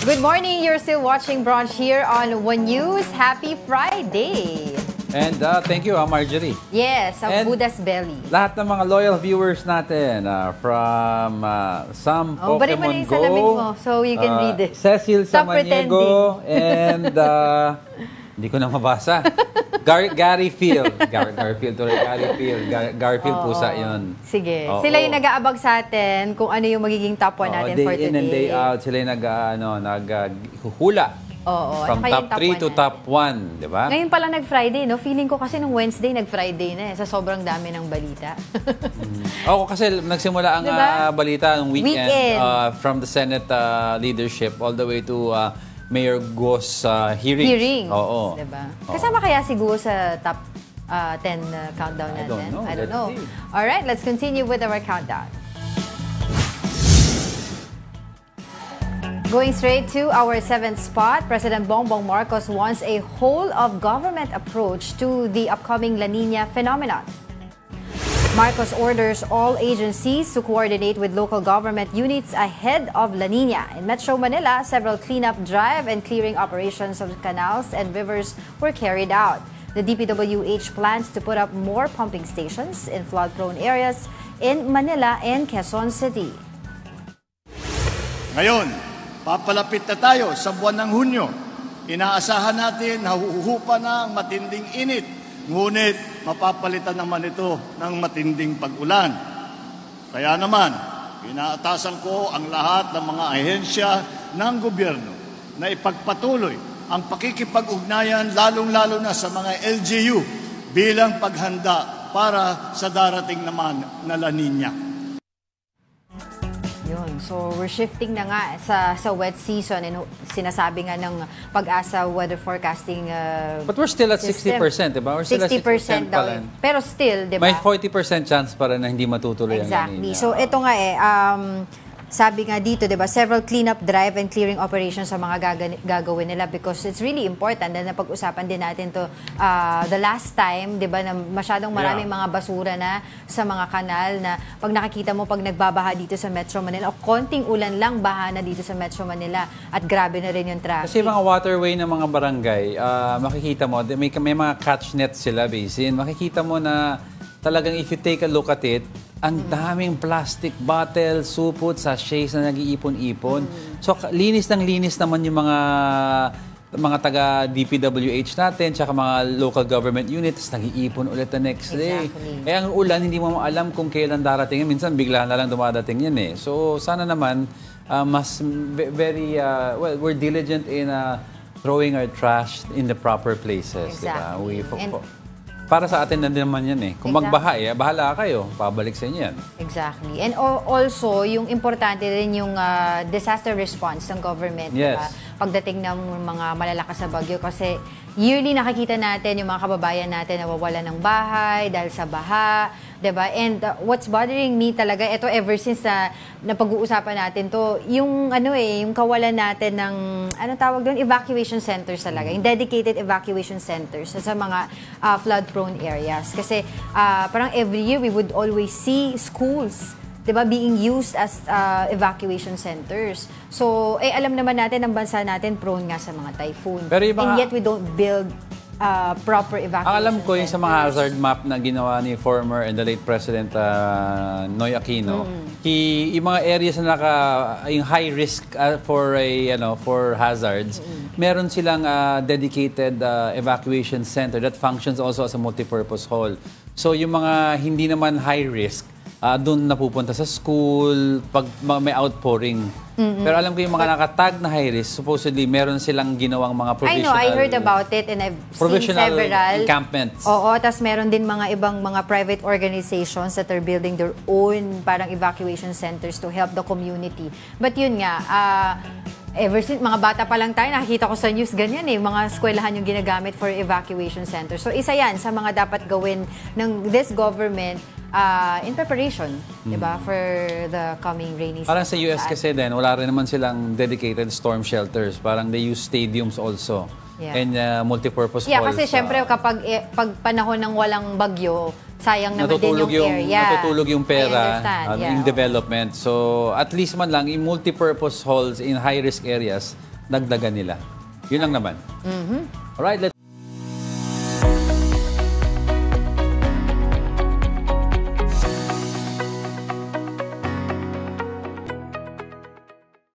Good morning. You're still watching Brunch here on One News. Happy Friday. And thank you, Marjorie. Yes, ang Buddha's Belly. Lahat ng mga loyal viewers natin from some Pokemon Go. Mo so you can read it. Cecil Samaniego and hindi ko na mabasa. Garfield. Garfield pusa yun. Sige. Sila yung nag-aabag sa atin kung ano yung magiging top 1 natin for today. Day in and day out, sila yung nag-hula. From top 3 to top 1, di ba? Ngayon pala nag-Friday, no? Feeling ko kasi nung Wednesday, nag-Friday na sa sobrang dami ng balita. Ako kasi nagsimula ang balita ng weekend. From the Senate leadership all the way to Mayor Guo's hearing. Oo. Diba? Kasama kaya si Guo sa top 10 countdown natin? I don't know. Alright, let's continue with our countdown. Going straight to our 7th spot, President Bongbong Marcos wants a whole-of-government approach to the upcoming La Nina phenomenon. Marcos orders all agencies to coordinate with local government units ahead of La Nina. In Metro Manila, several cleanup drive and clearing operations of canals and rivers were carried out. The DPWH plans to put up more pumping stations in flood-prone areas in Manila and Quezon City. Ngayon, papalapit na tayo sa buwan ng Hunyo. Inaasahan natin na huhupa na ang matinding init, ngunit mapapalitan naman ito ng matinding pag-ulan. Kaya naman, inaatasan ko ang lahat ng mga ahensya ng gobyerno na ipagpatuloy ang pakikipag-ugnayan lalong-lalo na sa mga LGU bilang paghanda para sa darating naman na La Nina. So, we're shifting na nga sa wet season and sinasabi nga ng Pag-asa weather forecasting But we're still at 60%, diba? We're still 60% daw. Pero still, diba? May 40% chance para na hindi matutuloy ang La Nina. So, ito nga sabi nga dito, diba, several cleanup drive and clearing operations sa mga gagawin nila because it's really important na napag-usapan din natin to the last time, diba, na masyadong maraming mga basura na sa mga kanal na pag nakikita mo pag nagbabaha dito sa Metro Manila o konting ulan lang, baha na dito sa Metro Manila at grabe na rin yung traffic. Kasi mga waterway ng mga barangay, makikita mo, may mga catch nets sila, basin. Makikita mo na talagang if you take a look at it, ang daming plastic bottles, supot, sachets na nag-iipon-ipon. So, linis ng linis naman yung mga taga DPWH natin, tsaka mga local government units, nag-iipon ulit the next day. Eh, ang ulan, hindi mo alam kung kailan darating. Minsan, bigla na lang dumadating yan eh. So, sana naman, we're diligent in throwing our trash in the proper places. Exactly. Diba? Para sa atin na din naman yan eh. Kung magbaha bahala kayo. Pabalik sa inyo yan. Exactly. And also, yung importante rin yung disaster response ng government. Yes. Diba? Pagdating ng mga malalakas na bagyo. Kasi yearly nakikita natin yung mga kababayan natin nawawala ng bahay dahil sa baha. Diba? And what's bothering me talaga, ito ever since na pag-uusapan natin to, yung yung kawalan natin ng, tawag doon, evacuation centers talaga. Yung dedicated evacuation centers sa mga flood-prone areas. Kasi parang every year we would always see schools, diba, being used as evacuation centers. So, alam naman natin, ang bansa natin prone nga sa mga typhoon. And yet we don't build proper evacuation alam ko yung centers. sa mga hazard map na ginawa ni former and the late President Noy Aquino, yung mga areas na yung high risk for hazards, meron silang dedicated evacuation center that functions also as a multipurpose hall. So yung mga hindi naman high risk, doon napupunta sa school, pag may outpouring. Pero alam ko yung mga nakatag na high risk, supposedly meron silang ginawang mga provisional... I heard about it and I've seen several encampments. Oo, tas meron din mga ibang mga private organizations that are building their own parang evacuation centers to help the community. But yun nga, ever since, mga bata pa lang tayo, nakikita ko sa news ganyan mga eskwelahan yung ginagamit for evacuation centers. So isa yan sa mga dapat gawin ng this government in preparation, diba, for the coming rainy season. Parang sa US kasi din, wala rin naman silang dedicated storm shelters. Parang they use stadiums also. And multipurpose halls. Kasi syempre kapag pag panahon ng walang bagyo, sayang naman din yung area. Natutulog yung pera in development. So at least man lang, in multipurpose halls in high-risk areas, dagdagan nila. Yun lang naman. Alright, let's